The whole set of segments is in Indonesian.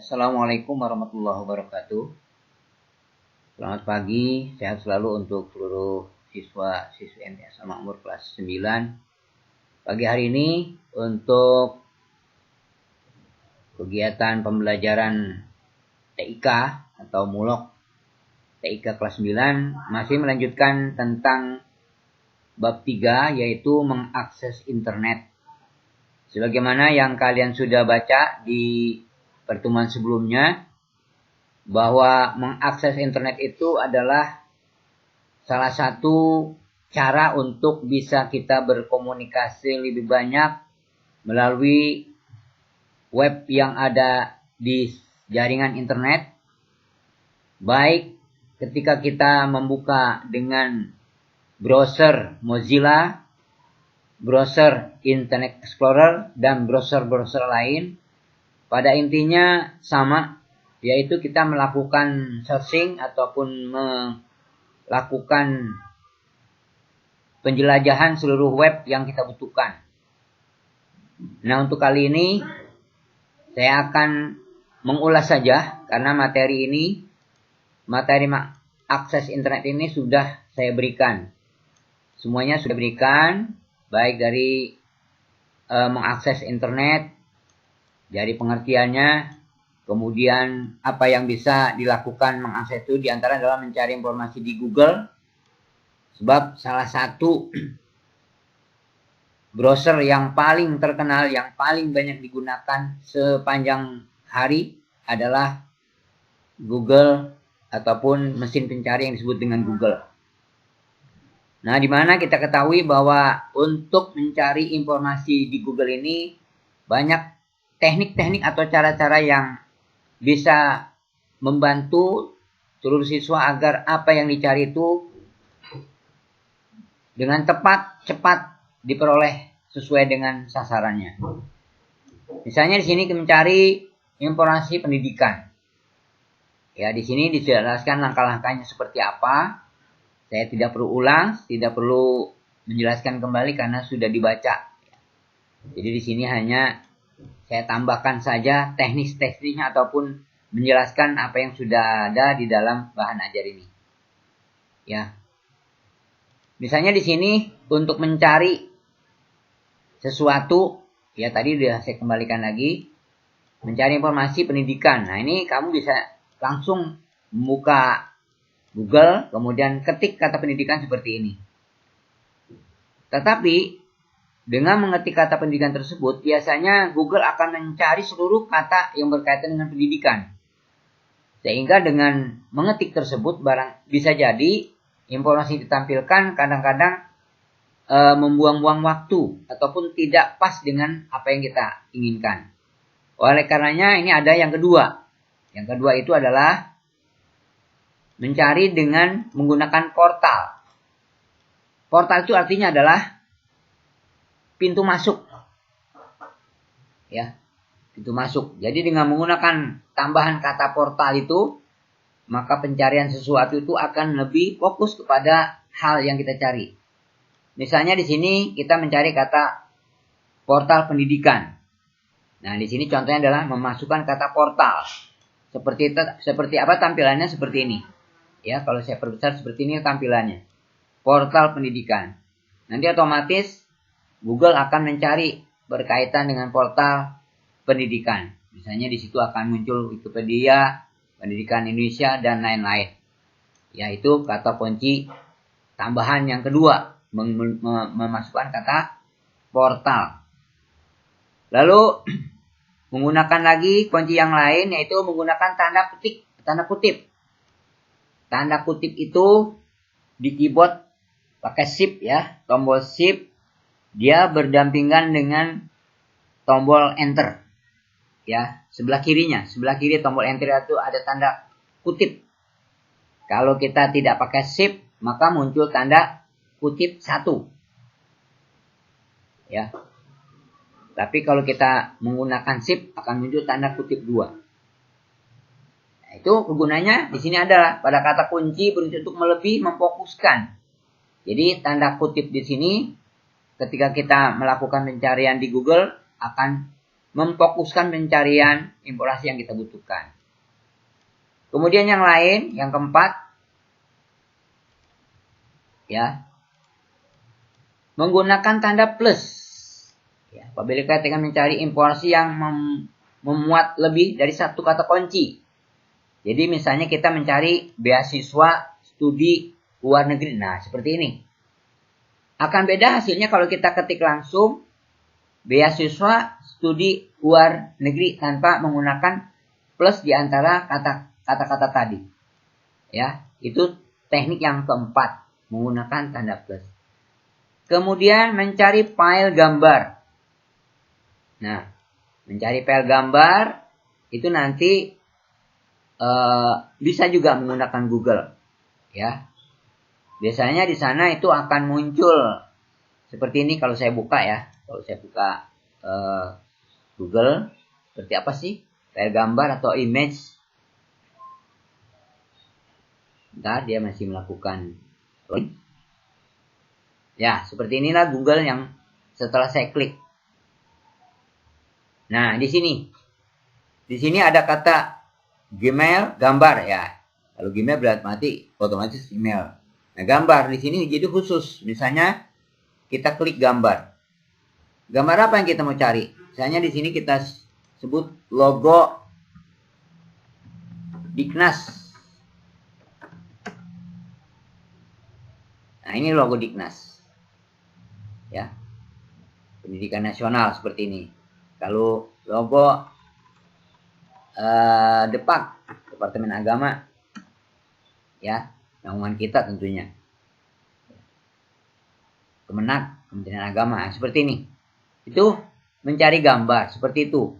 Assalamualaikum warahmatullahi wabarakatuh. Selamat pagi, sehat selalu untuk seluruh siswa-siswi MTS Al-Makmur kelas 9. Pagi hari ini untuk kegiatan pembelajaran TIK atau Mulok TIK kelas 9 masih melanjutkan tentang bab 3, yaitu mengakses internet. Sebagaimana yang kalian sudah baca di pertemuan sebelumnya, bahwa mengakses internet itu adalah salah satu cara untuk bisa kita berkomunikasi lebih banyak melalui web yang ada di jaringan internet, baik ketika kita membuka dengan browser Mozilla, browser Internet Explorer, dan browser-browser lain. Pada intinya sama, yaitu kita melakukan searching ataupun melakukan penjelajahan seluruh web yang kita butuhkan. Nah, untuk kali ini saya akan mengulas saja, karena materi akses internet ini sudah saya berikan. Semuanya sudah berikan, baik dari mengakses internet, dari pengertiannya, kemudian apa yang bisa dilakukan mengakses itu, diantara adalah mencari informasi di Google. Sebab salah satu browser yang paling terkenal, yang paling banyak digunakan sepanjang hari adalah Google ataupun mesin pencari yang disebut dengan Google. Nah, di mana kita ketahui bahwa untuk mencari informasi di Google ini banyak teknik-teknik atau cara-cara yang bisa membantu seluruh siswa agar apa yang dicari itu dengan tepat, cepat diperoleh sesuai dengan sasarannya. Misalnya di sini mencari informasi pendidikan. Ya, di sini dijelaskan langkah-langkahnya seperti apa. Saya tidak perlu ulang, tidak perlu menjelaskan kembali karena sudah dibaca. Jadi di sini hanya saya tambahkan saja teknis-teknisnya ataupun menjelaskan apa yang sudah ada di dalam bahan ajar ini. Ya. Misalnya di sini untuk mencari sesuatu, ya tadi sudah saya kembalikan lagi, mencari informasi pendidikan. Nah, ini kamu bisa langsung membuka Google, kemudian ketik kata pendidikan seperti ini. Tetapi dengan mengetik kata pendidikan tersebut, biasanya Google akan mencari seluruh kata yang berkaitan dengan pendidikan. Sehingga dengan mengetik tersebut, bisa jadi informasi ditampilkan kadang-kadang membuang-buang waktu ataupun tidak pas dengan apa yang kita inginkan. Oleh karenanya ini ada yang kedua. Yang kedua itu adalah mencari dengan menggunakan portal. Portal itu artinya adalah pintu masuk. Ya, pintu masuk. Jadi dengan menggunakan tambahan kata portal itu, maka pencarian sesuatu itu akan lebih fokus kepada hal yang kita cari. Misalnya di sini kita mencari kata portal pendidikan. Nah, di sini contohnya adalah memasukkan kata portal. Seperti apa tampilannya? Seperti ini. Ya, kalau saya perbesar seperti ini tampilannya. Portal pendidikan. Nanti otomatis Google akan mencari berkaitan dengan portal pendidikan. Misalnya di situ akan muncul Wikipedia, Pendidikan Indonesia, dan lain-lain. Yaitu kata kunci tambahan yang kedua, memasukkan kata portal. Lalu menggunakan lagi kunci yang lain, yaitu menggunakan tanda kutip. Tanda kutip itu di keyboard pakai shift ya, tombol shift. Dia berdampingan dengan tombol enter. Ya, sebelah kiri tombol enter itu ada tanda kutip. Kalau kita tidak pakai shift, maka muncul tanda kutip 1. Ya. Tapi kalau kita menggunakan shift akan muncul tanda kutip 2. Nah, itu gunanya di sini adalah pada kata kunci berfungsi untuk lebih memfokuskan. Jadi tanda kutip di sini ketika kita melakukan pencarian di Google akan memfokuskan pencarian informasi yang kita butuhkan. Kemudian yang lain, yang keempat, ya, menggunakan tanda plus. Ya, apabila kita ingin mencari informasi yang memuat lebih dari satu kata kunci. Jadi misalnya kita mencari beasiswa studi luar negeri. Nah, seperti ini. Akan beda hasilnya kalau kita ketik langsung beasiswa studi luar negeri tanpa menggunakan plus di antara kata-kata tadi. Ya, itu teknik yang keempat, menggunakan tanda plus. Kemudian mencari file gambar. Nah, mencari file gambar itu nanti bisa juga menggunakan Google, ya. Biasanya di sana itu akan muncul seperti ini kalau saya buka ya. Kalau saya buka Google, seperti apa sih file gambar atau image? Bentar, dia masih melakukan. Ya, seperti inilah Google yang setelah saya klik. Nah, di sini ada kata Gmail gambar ya. Kalau Gmail berarti otomatis email. Nah, gambar di sini jadi khusus. Misalnya kita klik gambar. Gambar apa yang kita mau cari? Misalnya di sini kita sebut logo Dignas. Nah, ini logo Dignas. Ya. Pendidikan Nasional seperti ini. Kalau logo Depak, Departemen Agama, ya, naungan kita tentunya. Kemenak, Kementerian Agama, seperti ini. Itu mencari gambar, seperti itu.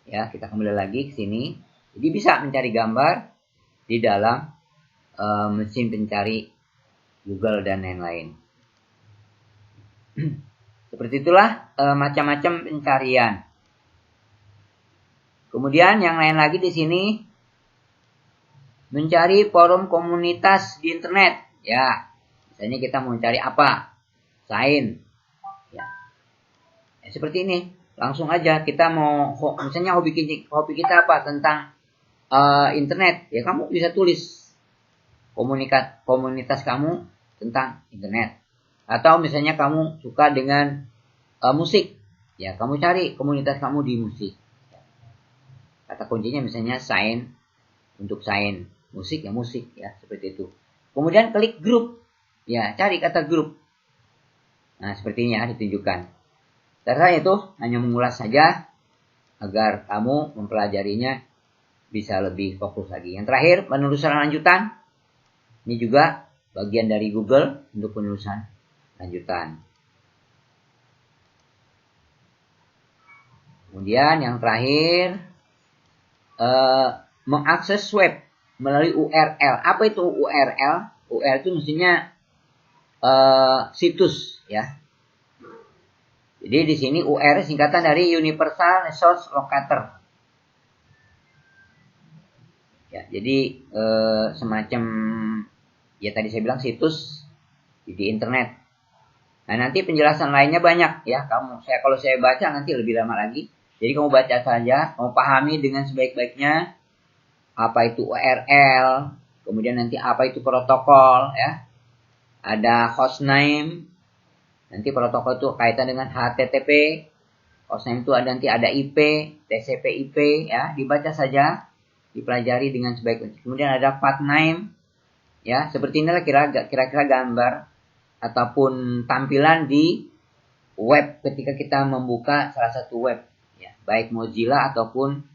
Ya, kita kembali lagi ke sini. Jadi bisa mencari gambar di dalam mesin pencari Google dan lain-lain. Seperti itulah macam-macam pencarian. Kemudian yang lain lagi di sini mencari forum komunitas di internet. Ya, misalnya kita mau mencari apa? Sains. Ya. Seperti ini. Langsung aja kita mau misalnya hobi kita apa tentang internet. Ya kamu bisa tulis komunitas kamu tentang internet. Atau misalnya kamu suka dengan musik. Ya, kamu cari komunitas kamu di musik. Kata kuncinya misalnya sains, untuk sains, musik ya musik ya, seperti itu. Kemudian klik grup. Ya, cari kata grup. Nah, seperti ini ya ditunjukkan. Caranya itu hanya mengulas saja agar kamu mempelajarinya bisa lebih fokus lagi. Yang terakhir, penelusuran lanjutan. Ini juga bagian dari Google untuk penelusuran lanjutan. Kemudian yang terakhir, mengakses web melalui URL. Apa itu URL? URL itu mestinya situs ya. Jadi di sini URL singkatan dari Universal Resource Locator. Ya, jadi semacam ya tadi saya bilang situs di internet. Nah, nanti penjelasan lainnya banyak ya. Kalau saya baca nanti lebih lama lagi. Jadi kamu baca saja, kamu pahami dengan sebaik-baiknya apa itu URL, kemudian nanti apa itu protokol ya. Ada hostname, nanti protokol itu kaitan dengan HTTP, hostname itu nanti ada IP, TCP/IP ya, dibaca saja, dipelajari dengan sebaik-baiknya. Kemudian ada pathname ya, seperti inilah kira-kira gambar ataupun tampilan di web ketika kita membuka salah satu web. Baik Mozilla ataupun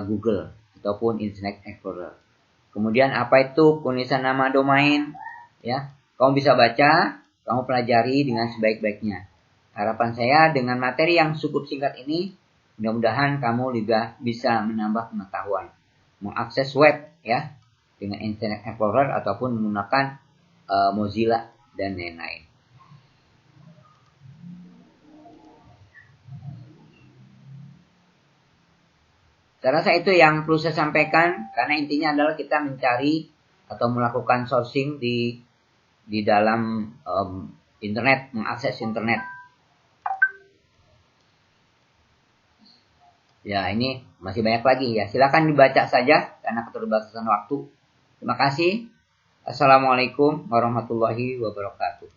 Google ataupun Internet Explorer. Kemudian apa itu penulisan nama domain ya, kamu bisa baca, kamu pelajari dengan sebaik-baiknya. Harapan saya dengan materi yang cukup singkat ini, mudah-mudahan kamu juga bisa menambah pengetahuan, mengakses web ya dengan Internet Explorer ataupun menggunakan Mozilla dan lain-lain. Saya rasa itu yang perlu saya sampaikan, karena intinya adalah kita mencari atau melakukan sourcing di dalam internet, mengakses internet. Ya, ini masih banyak lagi ya. Silakan dibaca saja karena keterbatasan waktu. Terima kasih. Assalamualaikum warahmatullahi wabarakatuh.